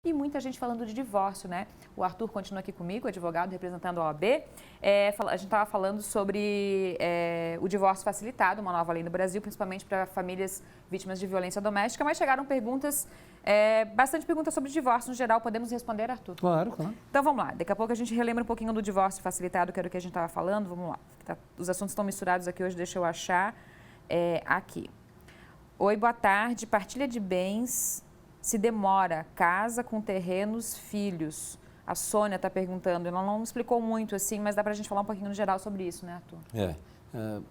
e muita gente falando de divórcio, né? O Arthur continua aqui comigo, advogado representando a OAB. A gente estava falando sobre o divórcio facilitado, uma nova lei no Brasil, principalmente para famílias vítimas de violência doméstica, mas chegaram perguntas, bastante perguntas sobre divórcio no geral. Podemos responder, Arthur? Claro, claro. Então vamos lá, daqui a pouco a gente relembra um pouquinho do divórcio facilitado, que era o que a gente estava falando. Vamos lá, os assuntos estão misturados aqui hoje, deixa eu achar aqui. Oi, boa tarde, partilha de bens se demora, casa com terrenos, filhos. A Sônia está perguntando, ela não explicou muito assim, mas dá para a gente falar um pouquinho no geral sobre isso, né, Arthur?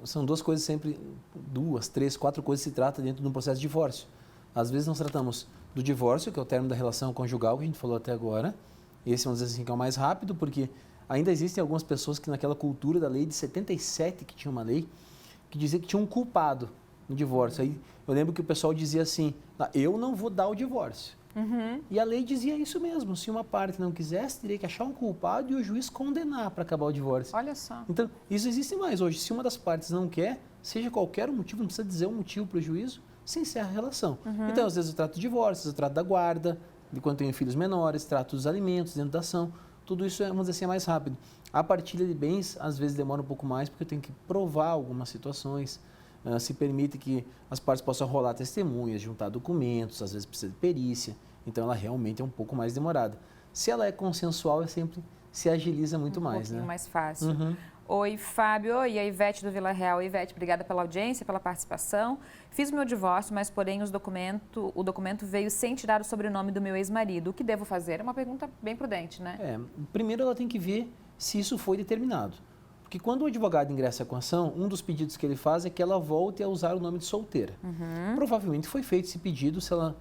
São duas coisas sempre, 2, 3, 4 coisas se trata dentro de um processo de divórcio. Às vezes nós tratamos do divórcio, que é o término da relação conjugal que a gente falou até agora. Esse, vamos dizer assim, que é o mais rápido, porque ainda existem algumas pessoas que naquela cultura da lei de 77, que tinha uma lei, que dizia que tinha um culpado no divórcio. Aí eu lembro que o pessoal dizia assim, eu não vou dar o divórcio. E a lei dizia isso mesmo, se uma parte não quisesse, teria que achar um culpado e o juiz condenar para acabar o divórcio. Olha só. Então, isso existe mais hoje. Se uma das partes não quer, seja qualquer o motivo, não precisa dizer um motivo para o juízo, se encerra a relação. Então, às vezes eu trato de divórcio, eu trato da guarda, de quando tenho filhos menores, trato dos alimentos, dentro da ação. Tudo isso, vamos dizer assim, é mais rápido. A partilha de bens, às vezes, demora um pouco mais, porque eu tenho que provar algumas situações. Se permite que as partes possam rolar testemunhas, juntar documentos, às vezes precisa de perícia, então ela realmente é um pouco mais demorada. Se ela é consensual, sempre se agiliza muito mais, né? Um pouquinho mais fácil. Oi, Fábio. Oi, a Ivete do Vila Real. Ivete, obrigada pela audiência, pela participação. Fiz o meu divórcio, mas porém o documento veio sem tirar o sobrenome do meu ex-marido. O que devo fazer? É uma pergunta bem prudente, né? Primeiro ela tem que ver se isso foi determinado. Porque quando o advogado ingressa com a ação, um dos pedidos que ele faz é que ela volte a usar o nome de solteira. Provavelmente foi feito esse pedido, se ela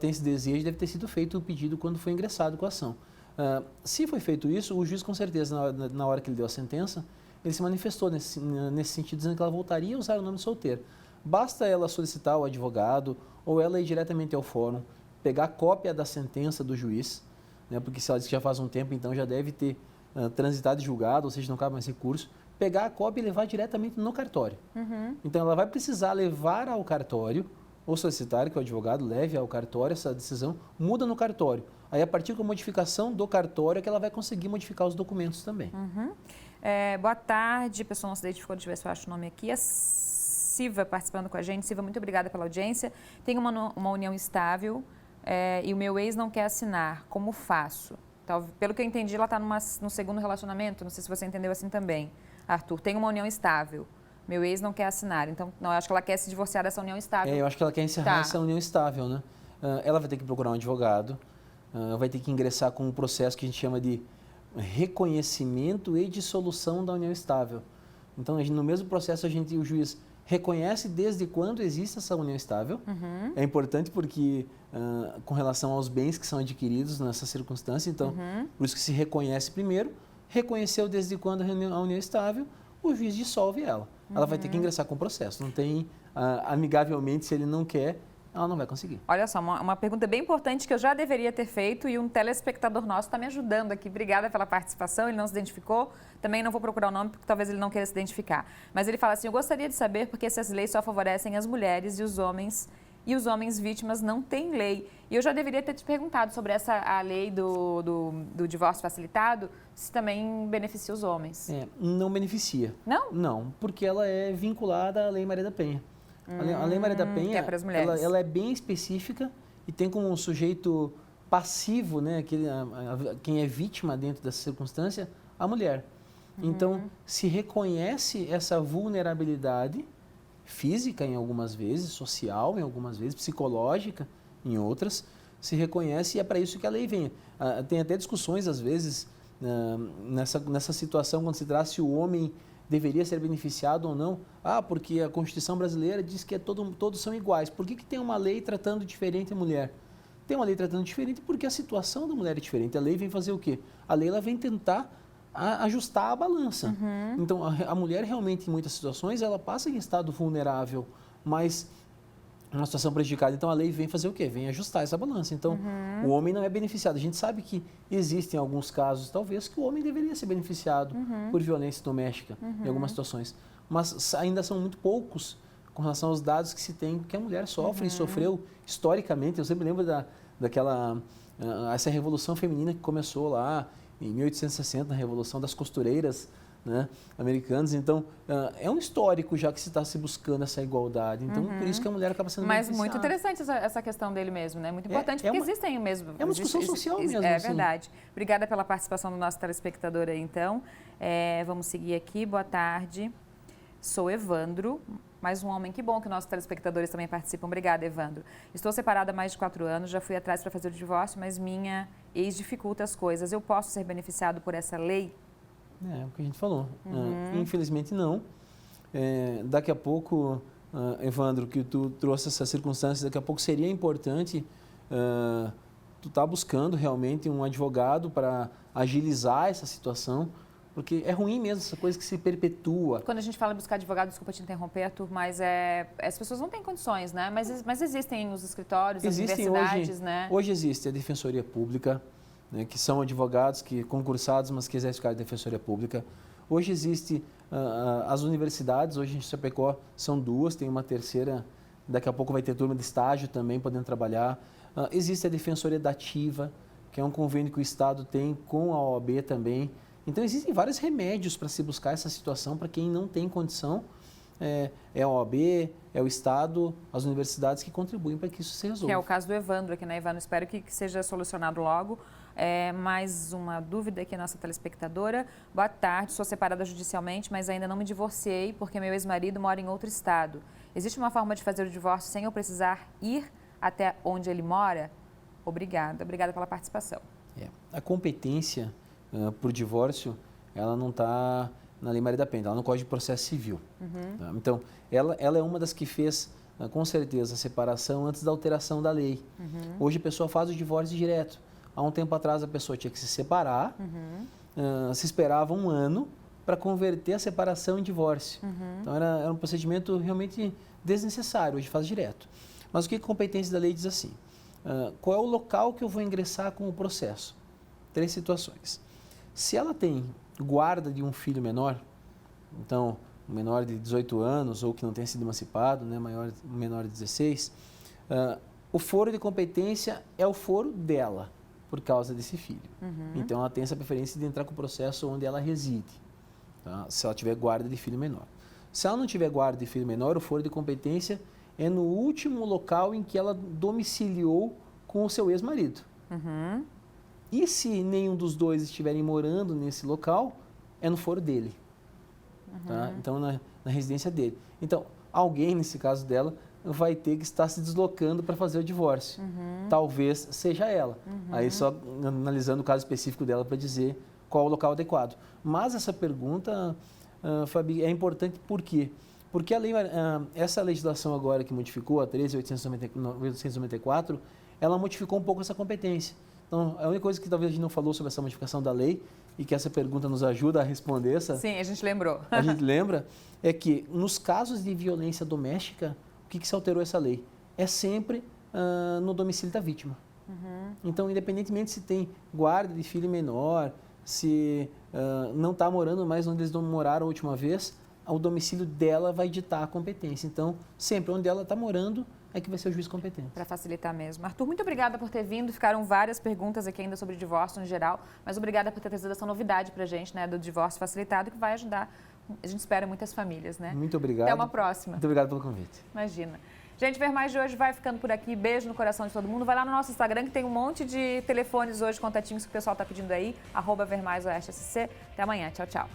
tem esse desejo, deve ter sido feito o pedido quando foi ingressado com a ação. Se foi feito isso, o juiz com certeza, na hora que ele deu a sentença, ele se manifestou nesse sentido, dizendo que ela voltaria a usar o nome de solteira. Basta ela solicitar o advogado ou ela ir diretamente ao fórum, pegar a cópia da sentença do juiz, né, porque se ela disse que já faz um tempo, então já deve ter transitado e julgado, ou seja, não cabe mais recurso, pegar a cópia e levar diretamente no cartório. Então, ela vai precisar levar ao cartório, ou solicitar que o advogado leve ao cartório essa decisão, muda no cartório. Aí, a partir da modificação do cartório, é que ela vai conseguir modificar os documentos também. Boa tarde, pessoal, não se identificou, deixa eu ver se eu acho o nome aqui. A Silva participando com a gente. Silva, muito obrigada pela audiência. Tenho uma união estável e o meu ex não quer assinar. Como faço? Pelo que eu entendi, ela está no segundo relacionamento, não sei se você entendeu assim também. Arthur, tem uma união estável, meu ex não quer assinar, então eu acho que ela quer se divorciar dessa união estável. Eu acho que ela quer encerrar essa união estável, né? Ela vai ter que procurar um advogado, vai ter que ingressar com um processo que a gente chama de reconhecimento e dissolução da união estável. Então, no mesmo processo, o juiz reconhece desde quando existe essa união estável. É importante porque, com relação aos bens que são adquiridos nessa circunstância, então, por isso que se reconhece primeiro, reconheceu desde quando a união estável, o juiz dissolve ela. Ela vai ter que ingressar com o processo. Não tem, amigavelmente, se ele não quer, ela não vai conseguir. Olha só, uma pergunta bem importante que eu já deveria ter feito e um telespectador nosso está me ajudando aqui. Obrigada pela participação, ele não se identificou. Também não vou procurar o nome porque talvez ele não queira se identificar. Mas ele fala assim, eu gostaria de saber porque essas leis só favorecem as mulheres e os homens vítimas não têm lei. E eu já deveria ter te perguntado sobre a lei do divórcio facilitado, se também beneficia os homens. Não beneficia. Não? Não, porque ela é vinculada à Lei Maria da Penha. A Lei Maria da Penha, é para as mulheres. Ela é bem específica e tem como sujeito passivo, né, quem é vítima dentro dessa circunstância, a mulher. Então, se reconhece essa vulnerabilidade física em algumas vezes, social em algumas vezes, psicológica em outras, se reconhece e é para isso que a lei vem. Tem até discussões, às vezes, nessa situação, quando se trata se o homem deveria ser beneficiado ou não. Porque a Constituição brasileira diz que todos são iguais. Por que tem uma lei tratando diferente a mulher? Tem uma lei tratando diferente porque a situação da mulher é diferente. A lei vem fazer o quê? A lei ela vem tentar ajustar a balança. Então, a mulher realmente, em muitas situações, ela passa em estado vulnerável, mas uma situação prejudicada. Então, a lei vem fazer o quê? Vem ajustar essa balança. Então, o homem não é beneficiado. A gente sabe que existem alguns casos, talvez, que o homem deveria ser beneficiado por violência doméstica em algumas situações. Mas ainda são muito poucos com relação aos dados que se tem que a mulher sofre e sofreu historicamente. Eu sempre lembro daquela essa revolução feminina que começou lá em 1860, na Revolução das Costureiras, né, americanas. Então, é um histórico já que se está se buscando essa igualdade. Então, por isso que a mulher acaba sendo Mas beneficiada. muito interessante essa questão dele mesmo, né? Muito importante, porque existem mesmo... É uma discussão social mesmo. É assim. verdade. Obrigada pela participação do nosso telespectador aí, então. Vamos seguir aqui. Boa tarde. Sou Evandro. Mais um homem. Que bom que nossos telespectadores também participam. Obrigada, Evandro. Estou separada há mais de 4 anos. Já fui atrás para fazer o divórcio, mas minha ex dificulta as coisas. Eu posso ser beneficiado por essa lei? É o que a gente falou. Infelizmente, não. Daqui a pouco, Evandro, que tu trouxe essas circunstâncias, daqui a pouco seria importante tu estar buscando realmente um advogado para agilizar essa situação, porque é ruim mesmo essa coisa que se perpetua. Quando a gente fala em buscar advogado, desculpa te interromper, Arthur, mas as pessoas não têm condições, né? Mas existem os escritórios, as universidades, né? Hoje existe a Defensoria Pública, né, que são advogados concursados, mas que exercem o cargo de Defensoria Pública. Hoje existe as universidades, hoje em Chapecó são 2, tem uma terceira, daqui a pouco vai ter turma de estágio também podendo trabalhar. Existe a Defensoria Dativa, que é um convênio que o Estado tem com a OAB também. Então, existem vários remédios para se buscar essa situação para quem não tem condição. É a OAB, é o Estado, as universidades que contribuem para que isso se resolva. Que é o caso do Evandro aqui, né, Evandro? Espero que seja solucionado logo. Mais uma dúvida aqui, nossa telespectadora. Boa tarde, sou separada judicialmente, mas ainda não me divorciei porque meu ex-marido mora em outro estado. Existe uma forma de fazer o divórcio sem eu precisar ir até onde ele mora? Obrigada pela participação. A competência para o divórcio, ela não está na Lei Maria da Penha, ela no Código de Processo Civil. Tá? Então, ela é uma das que fez, com certeza, a separação antes da alteração da lei. Hoje a pessoa faz o divórcio direto. Há um tempo atrás a pessoa tinha que se separar, se esperava 1 ano para converter a separação em divórcio. Então era um procedimento realmente desnecessário, hoje faz direto. Mas o que a competência da lei diz assim? Qual é o local que eu vou ingressar com o processo? 3 situações. Se ela tem guarda de um filho menor, então um menor de 18 anos ou que não tenha sido emancipado, né, menor de 16, o foro de competência é o foro dela, por causa desse filho. Então, ela tem essa preferência de entrar com o processo onde ela reside, tá? Se ela tiver guarda de filho menor. Se ela não tiver guarda de filho menor, o foro de competência é no último local em que ela domiciliou com o seu ex-marido. E se nenhum dos dois estiverem morando nesse local, é no foro dele. Tá? Então, na residência dele. Então, alguém, nesse caso dela, vai ter que estar se deslocando para fazer o divórcio. Talvez seja ela. Aí só analisando o caso específico dela para dizer qual o local adequado. Mas essa pergunta, Fabi, é importante por quê? Porque essa legislação agora que modificou, a 13.894, ela modificou um pouco essa competência. Então, a única coisa que talvez a gente não falou sobre essa modificação da lei e que essa pergunta nos ajuda a responder Sim, a gente lembrou. A gente lembra, é que nos casos de violência doméstica, o que se alterou essa lei? É sempre no domicílio da vítima. Então, independentemente se tem guarda de filho menor, se não está morando mais onde eles moraram a última vez, o domicílio dela vai ditar a competência. Então, sempre onde ela está morando é que vai ser o juiz competente. Para facilitar mesmo. Arthur, muito obrigada por ter vindo. Ficaram várias perguntas aqui ainda sobre divórcio no geral, mas obrigada por ter trazido essa novidade para a gente, né, do divórcio facilitado, que vai ajudar, a gente espera, muitas famílias, né? Muito obrigado. Até uma próxima. Muito obrigado pelo convite. Imagina. Gente, Ver Mais de hoje vai ficando por aqui. Beijo no coração de todo mundo. Vai lá no nosso Instagram, que tem um monte de telefones hoje, contatinhos que o pessoal está pedindo aí, @VerMaisOesteSC. Até amanhã. Tchau, tchau.